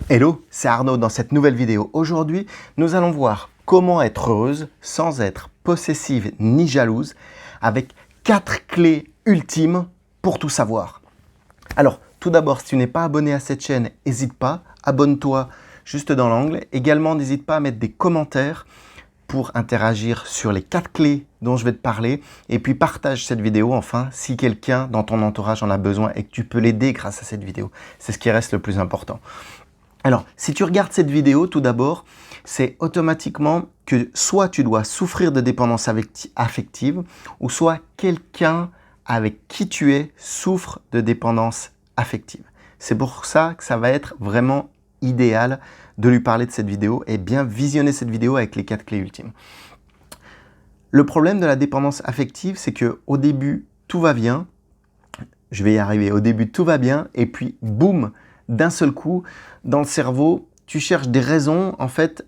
Hello, c'est Arnaud dans cette nouvelle vidéo. Aujourd'hui, nous allons voir comment être heureuse sans être possessive ni jalouse avec 4 clés ultimes pour tout savoir. Alors, tout d'abord, si tu n'es pas abonné à cette chaîne, n'hésite pas, abonne-toi juste dans l'angle. Également, n'hésite pas à mettre des commentaires pour interagir sur les 4 clés dont je vais te parler. Et puis, partage cette vidéo, enfin, si quelqu'un dans ton entourage en a besoin et que tu peux l'aider grâce à cette vidéo. C'est ce qui reste le plus important. Alors, si tu regardes cette vidéo, tout d'abord, c'est automatiquement que soit tu dois souffrir de dépendance affective, ou soit quelqu'un avec qui tu es souffre de dépendance affective. C'est pour ça que ça va être vraiment idéal de lui parler de cette vidéo et bien visionner cette vidéo avec les 4 clés ultimes. Le problème de la dépendance affective, c'est qu'au début, tout va bien. Je vais y arriver. Au début, tout va bien et puis, boum, d'un seul coup, dans le cerveau, tu cherches des raisons, en fait,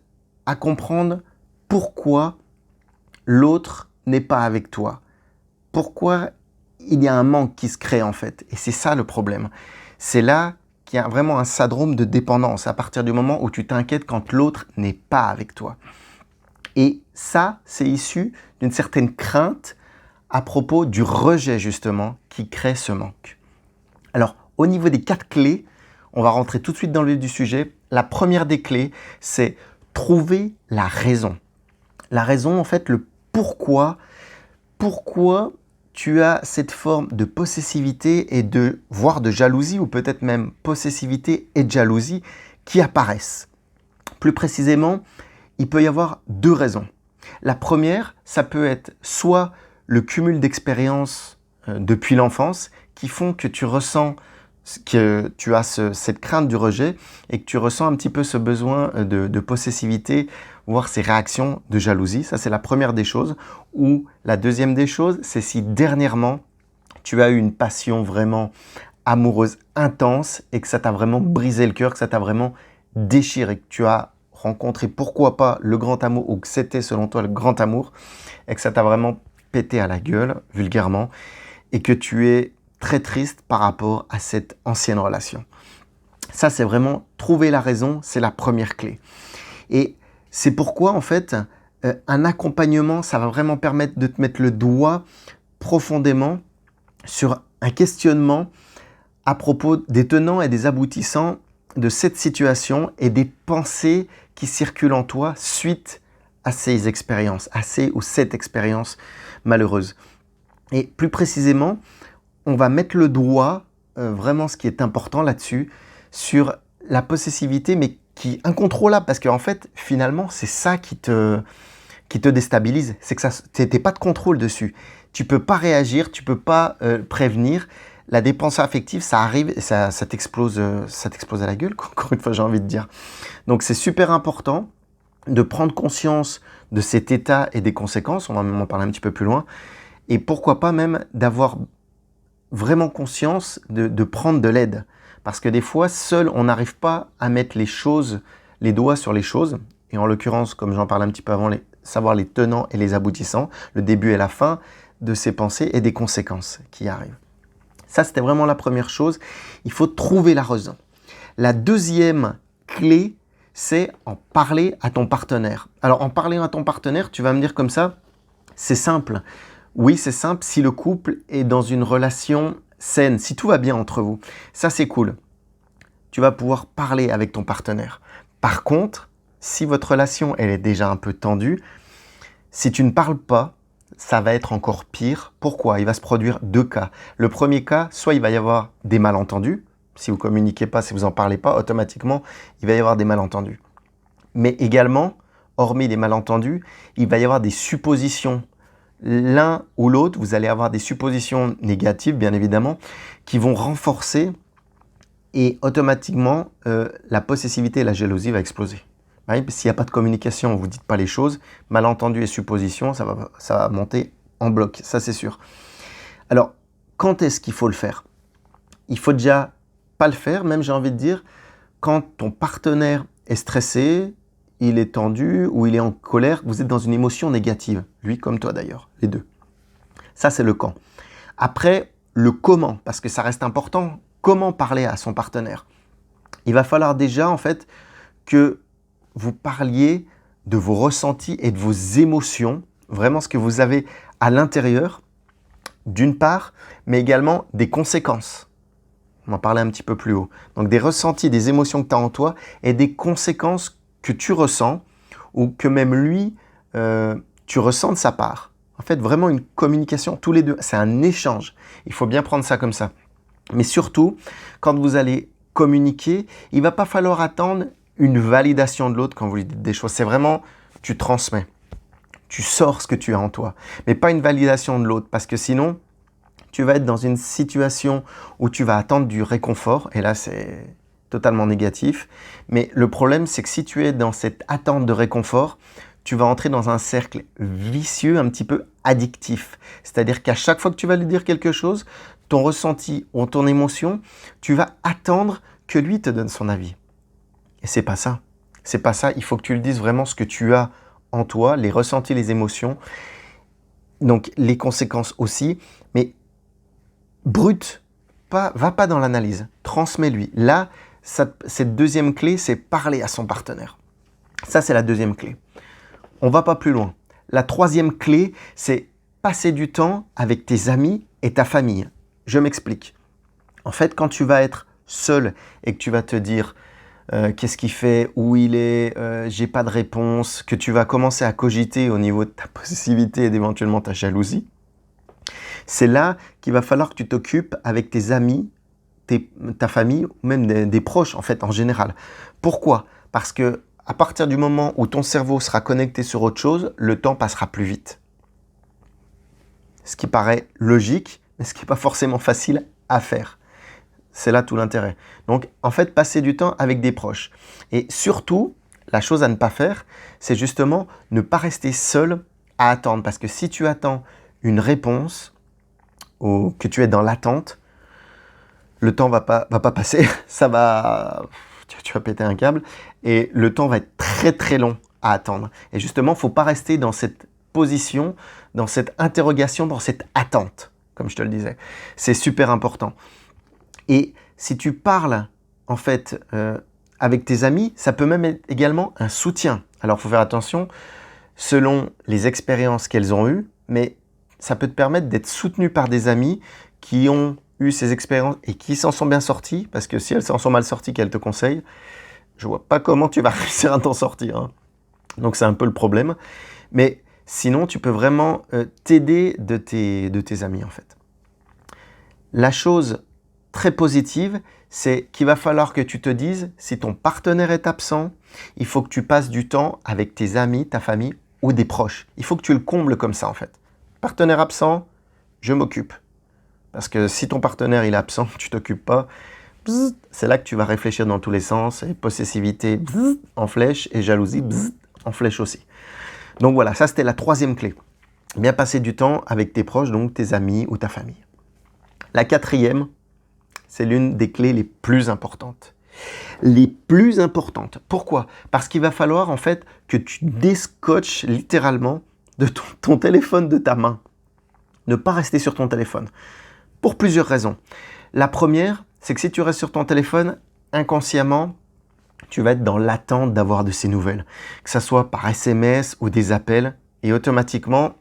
à comprendre pourquoi l'autre n'est pas avec toi. Pourquoi il y a un manque qui se crée, en fait. Et c'est ça le problème. C'est là qu'il y a vraiment un syndrome de dépendance, à partir du moment où tu t'inquiètes quand l'autre n'est pas avec toi. Et ça, c'est issu d'une certaine crainte à propos du rejet, justement, qui crée ce manque. Alors, au niveau des 4 clés, on va rentrer tout de suite dans le vif du sujet. La première des clés, c'est trouver la raison. La raison, en fait, le pourquoi. Pourquoi tu as cette forme de possessivité et voire de jalousie, ou peut-être même possessivité et de jalousie qui apparaissent. Plus précisément, il peut y avoir 2 raisons. La première, ça peut être soit le cumul d'expériences depuis l'enfance qui font que tu ressens que tu as cette crainte du rejet et que tu ressens un petit peu ce besoin de possessivité, voire ces réactions de jalousie. Ça, c'est la première des choses. Ou la deuxième des choses, c'est si dernièrement, tu as eu une passion vraiment amoureuse intense et que ça t'a vraiment brisé le cœur, que ça t'a vraiment déchiré, que tu as rencontré, pourquoi pas, le grand amour, ou que c'était selon toi le grand amour, et que ça t'a vraiment pété à la gueule, vulgairement, et que tu es très triste par rapport à cette ancienne relation. Ça, c'est vraiment trouver la raison, c'est la première clé. Et c'est pourquoi, en fait, un accompagnement, ça va vraiment permettre de te mettre le doigt profondément sur un questionnement à propos des tenants et des aboutissants de cette situation et des pensées qui circulent en toi suite à ces expériences, à cette expérience malheureuse. Et plus précisément, on va mettre le doigt, vraiment ce qui est important là-dessus, sur la possessivité, mais qui est incontrôlable, parce qu'en fait, finalement, c'est ça qui te déstabilise, c'est que tu n'as pas de contrôle dessus. Tu ne peux pas réagir, tu ne peux pas prévenir. La dépendance affective, ça arrive et ça t'explose à la gueule, encore une fois, j'ai envie de dire. Donc, c'est super important de prendre conscience de cet état et des conséquences, on va même en parler un petit peu plus loin, et pourquoi pas même d'avoir vraiment conscience de prendre de l'aide. Parce que des fois, seul, on n'arrive pas à mettre les doigts sur les choses. Et en l'occurrence, comme j'en parlais un petit peu avant, savoir les tenants et les aboutissants, le début et la fin de ces pensées et des conséquences qui arrivent. Ça, c'était vraiment la première chose. Il faut trouver la raison. La deuxième clé, c'est en parler à ton partenaire. Alors, en parler à ton partenaire, tu vas me dire comme ça, c'est simple. Oui, c'est simple si le couple est dans une relation saine, si tout va bien entre vous. Ça, c'est cool. Tu vas pouvoir parler avec ton partenaire. Par contre, si votre relation elle est déjà un peu tendue, si tu ne parles pas, ça va être encore pire. Pourquoi ? Il va se produire 2 cas. Le premier cas, soit il va y avoir des malentendus. Si vous ne communiquez pas, si vous n'en parlez pas, automatiquement, il va y avoir des malentendus. Mais également, hormis les malentendus, il va y avoir des suppositions. L'un ou l'autre, vous allez avoir des suppositions négatives, bien évidemment, qui vont renforcer et automatiquement, la possessivité et la jalousie va exploser. S'il n'y a pas de communication, vous ne dites pas les choses, malentendu et supposition, ça va monter en bloc, ça c'est sûr. Alors, quand est-ce qu'il faut le faire ? Il faut déjà pas le faire, même j'ai envie de dire, quand ton partenaire est stressé, il est tendu ou il est en colère, vous êtes dans une émotion négative. Lui comme toi d'ailleurs, les deux. Ça, c'est le quand. Après, le comment, parce que ça reste important. Comment parler à son partenaire ? il va falloir déjà en fait que vous parliez de vos ressentis et de vos émotions, vraiment ce que vous avez à l'intérieur, d'une part, mais également des conséquences. On en parlait un petit peu plus haut. Donc des ressentis, des émotions que tu as en toi et des conséquences que tu ressens ou que même lui, tu ressens de sa part. En fait, vraiment une communication, tous les deux, c'est un échange. Il faut bien prendre ça comme ça. Mais surtout, quand vous allez communiquer, il ne va pas falloir attendre une validation de l'autre quand vous lui dites des choses. C'est vraiment, tu transmets, tu sors ce que tu as en toi, mais pas une validation de l'autre parce que sinon, tu vas être dans une situation où tu vas attendre du réconfort et là, c'est totalement négatif. Mais le problème, c'est que si tu es dans cette attente de réconfort, tu vas entrer dans un cercle vicieux, un petit peu addictif. C'est-à-dire qu'à chaque fois que tu vas lui dire quelque chose, ton ressenti ou ton émotion, tu vas attendre que lui te donne son avis. Et c'est pas ça. C'est pas ça. Il faut que tu lui dises vraiment ce que tu as en toi, les ressentis, les émotions, donc les conséquences aussi. Mais brut, va pas dans l'analyse. Transmets-lui. Là, cette deuxième clé, c'est parler à son partenaire. Ça, c'est la deuxième clé. On va pas plus loin. La troisième clé, c'est passer du temps avec tes amis et ta famille. Je m'explique. En fait, quand tu vas être seul et que tu vas te dire qu'est-ce qu'il fait, où il est, j'ai pas de réponse, que tu vas commencer à cogiter au niveau de ta possessivité et d'éventuellement ta jalousie, c'est là qu'il va falloir que tu t'occupes avec tes amis, ta famille, ou même des proches en fait en général. Pourquoi ? Parce que à partir du moment où ton cerveau sera connecté sur autre chose, le temps passera plus vite. Ce qui paraît logique, mais ce qui n'est pas forcément facile à faire. C'est là tout l'intérêt. Donc, en fait, passer du temps avec des proches. Et surtout, la chose à ne pas faire, c'est justement ne pas rester seul à attendre. Parce que si tu attends une réponse ou que tu es dans l'attente, le temps va pas passer. Tu vas péter un câble et le temps va être très très long à attendre. Et justement, il ne faut pas rester dans cette position, dans cette interrogation, dans cette attente, comme je te le disais. C'est super important. Et si tu parles en fait avec tes amis, ça peut même être également un soutien. Alors, il faut faire attention selon les expériences qu'elles ont eues, mais ça peut te permettre d'être soutenu par des amis qui ont eu ces expériences et qui s'en sont bien sortis, parce que si elles s'en sont mal sorties, qu'elles te conseillent, je vois pas comment tu vas réussir à t'en sortir. Hein. Donc, c'est un peu le problème. Mais sinon, tu peux vraiment t'aider de tes amis, en fait. La chose très positive, c'est qu'il va falloir que tu te dises, si ton partenaire est absent, il faut que tu passes du temps avec tes amis, ta famille ou des proches. Il faut que tu le combles comme ça, en fait. Partenaire absent, je m'occupe. Parce que si ton partenaire il est absent, tu t'occupes pas, c'est là que tu vas réfléchir dans tous les sens, et possessivité en flèche et jalousie en flèche aussi. Donc voilà, ça c'était la troisième clé. Bien passer du temps avec tes proches, donc tes amis ou ta famille. La quatrième, c'est l'une des clés les plus importantes. Les plus importantes. Pourquoi ? Parce qu'il va falloir en fait que tu déscotches littéralement de ton téléphone de ta main. Ne pas rester sur ton téléphone. Pour plusieurs raisons. La première, c'est que si tu restes sur ton téléphone, inconsciemment, tu vas être dans l'attente d'avoir de ces nouvelles. Que ce soit par SMS ou des appels. Et automatiquement,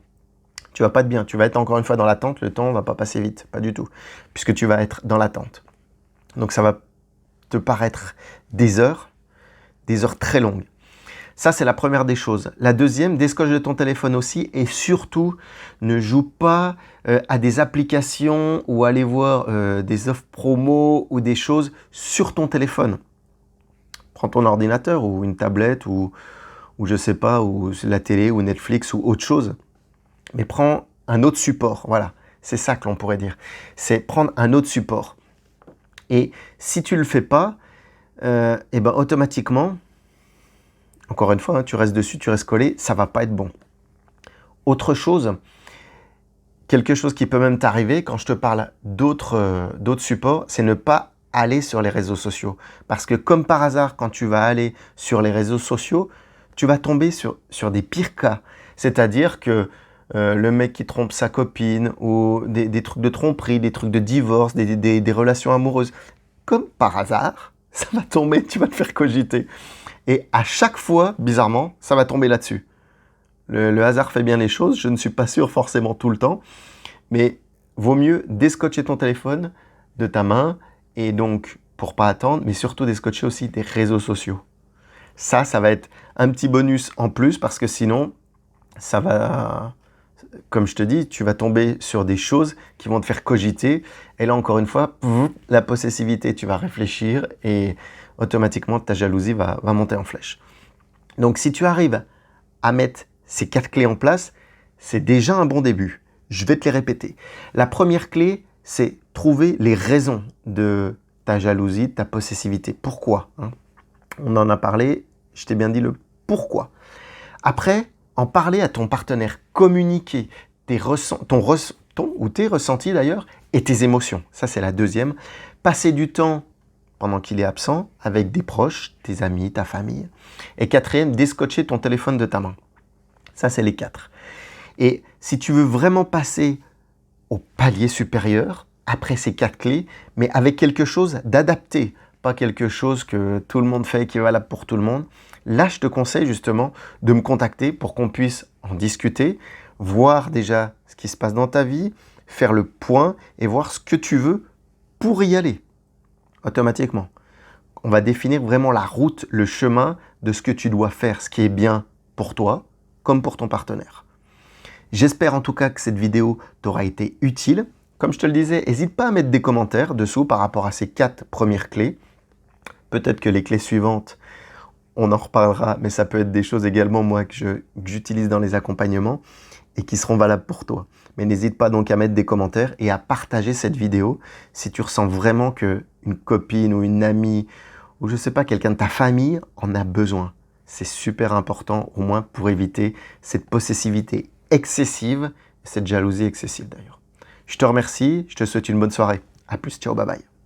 tu vas pas être bien. Tu vas être encore une fois dans l'attente. Le temps ne va pas passer vite. Pas du tout. Puisque tu vas être dans l'attente. Donc ça va te paraître des heures très longues. Ça, c'est la première des choses. La deuxième, déscoche de ton téléphone aussi et surtout, ne joue pas à des applications ou aller voir des offres promo ou des choses sur ton téléphone. Prends ton ordinateur ou une tablette ou je sais pas, ou la télé ou Netflix ou autre chose. Mais prends un autre support. Voilà, c'est ça que l'on pourrait dire. C'est prendre un autre support. Et si tu ne le fais pas, et ben automatiquement, encore une fois, hein, tu restes dessus, tu restes collé, ça ne va pas être bon. Autre chose, quelque chose qui peut même t'arriver quand je te parle d'autres supports, c'est ne pas aller sur les réseaux sociaux. Parce que comme par hasard, quand tu vas aller sur les réseaux sociaux, tu vas tomber sur des pires cas. C'est-à-dire que le mec qui trompe sa copine ou des trucs de tromperie, des trucs de divorce, des relations amoureuses. Comme par hasard, ça va tomber, tu vas te faire cogiter. Et à chaque fois, bizarrement, ça va tomber là-dessus. Le hasard fait bien les choses, je ne suis pas sûr forcément tout le temps, mais vaut mieux déscotcher ton téléphone de ta main, et donc pour pas attendre, mais surtout déscotcher aussi tes réseaux sociaux. Ça va être un petit bonus en plus, parce que sinon, ça va, comme je te dis, tu vas tomber sur des choses qui vont te faire cogiter. Et là, encore une fois, la possessivité, tu vas réfléchir et automatiquement, ta jalousie va monter en flèche. Donc, si tu arrives à mettre ces 4 clés en place, c'est déjà un bon début. Je vais te les répéter. La première clé, c'est trouver les raisons de ta jalousie, de ta possessivité. Pourquoi, hein? On en a parlé, je t'ai bien dit le pourquoi. Après, en parler à ton partenaire, communiquer tes ressentis d'ailleurs et tes émotions. Ça, c'est la deuxième. Passer du temps pendant qu'il est absent avec des proches, tes amis, ta famille. Et quatrième, déscotcher ton téléphone de ta main. Ça, c'est les 4. Et si tu veux vraiment passer au palier supérieur, après ces 4 clés, mais avec quelque chose d'adapté, pas quelque chose que tout le monde fait et qui est valable pour tout le monde, là, je te conseille justement de me contacter pour qu'on puisse en discuter, voir déjà ce qui se passe dans ta vie, faire le point et voir ce que tu veux pour y aller automatiquement. On va définir vraiment la route, le chemin de ce que tu dois faire, ce qui est bien pour toi comme pour ton partenaire. J'espère en tout cas que cette vidéo t'aura été utile. Comme je te le disais, n'hésite pas à mettre des commentaires dessous par rapport à ces 4 premières clés. Peut-être que les clés suivantes, on en reparlera, mais ça peut être des choses également, moi, que j'utilise dans les accompagnements et qui seront valables pour toi. Mais n'hésite pas donc à mettre des commentaires et à partager cette vidéo si tu ressens vraiment qu'une copine ou une amie ou je ne sais pas, quelqu'un de ta famille en a besoin. C'est super important, au moins pour éviter cette possessivité excessive, cette jalousie excessive d'ailleurs. Je te remercie, je te souhaite une bonne soirée. À plus, ciao, bye bye.